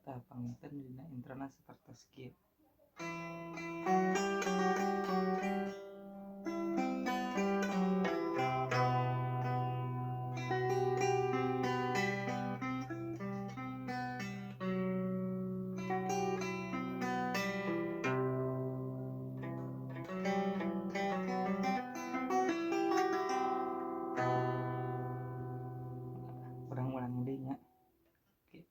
panginten dina introna sapertos kieu. Urang-urang deui nya. Oke.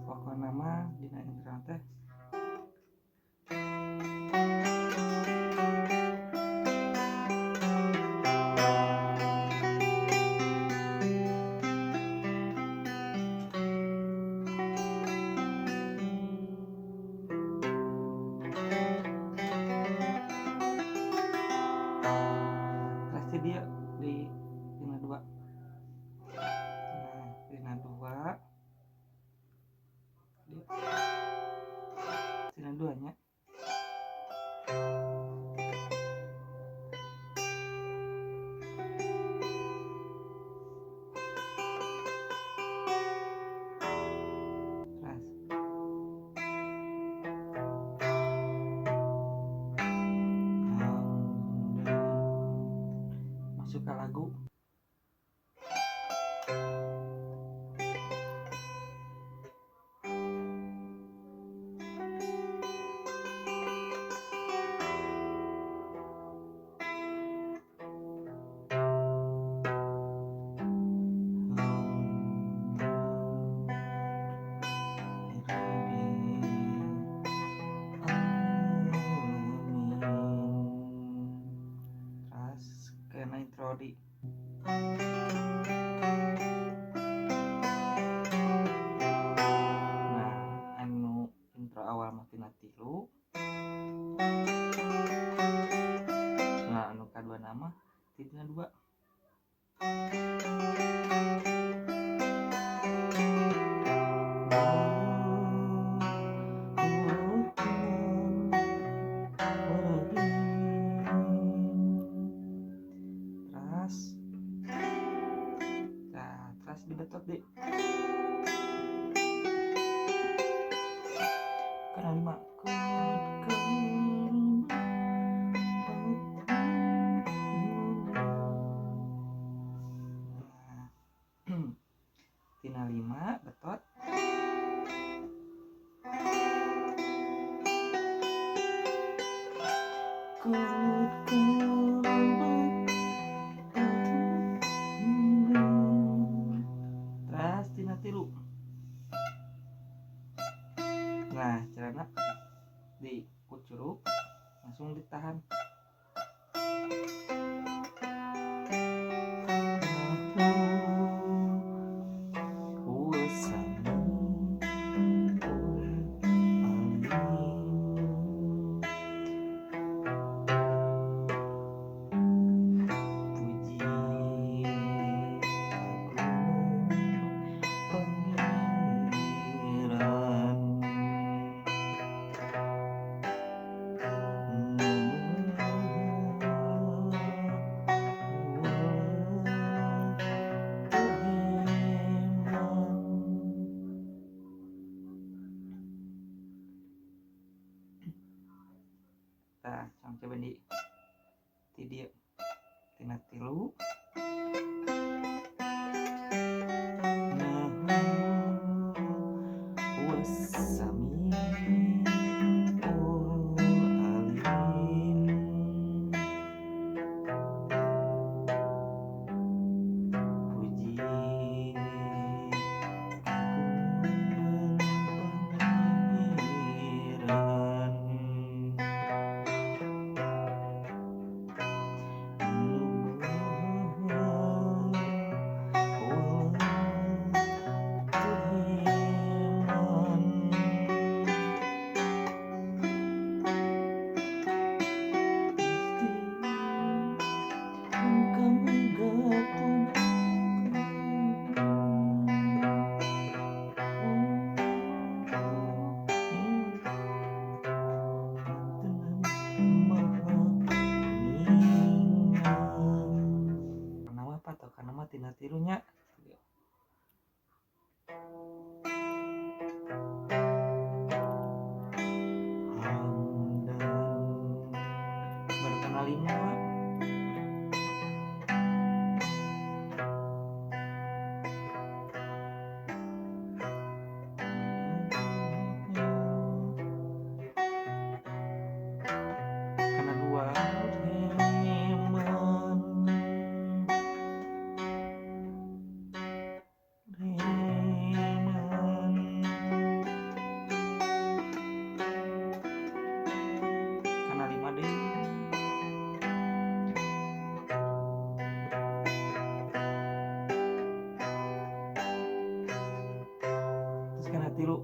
Pokona mah dina introna teh pasti dia di dina 2. Nah, dina 2 dina 2 nya. Ras. Masuk ke lagu. Ras kena intro di. Nah, anu intro awal mah tina 3. Nah, anu kadua nama tina 2. Terus dibetot deh. Karena 5. Tina 5 betot. Terus tina 3. Nah, carana di kucuruk langsung ditahan. Nah, coba di dieu tina 3. Wasami alim puji kagungan pangeran tilu.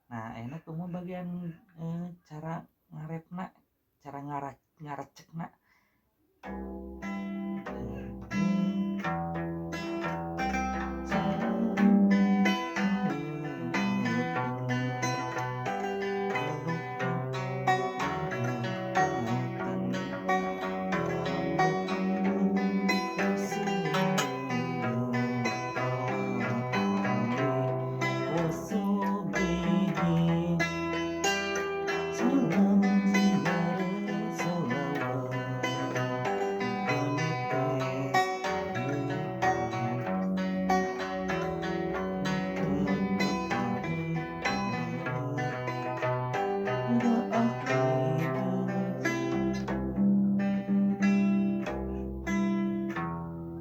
Nah enak kumaha bagian cara ngarepna, cara ngarecekna.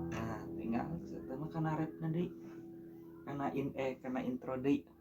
Nah tinggal setelah kana rap nanti kana intro deui.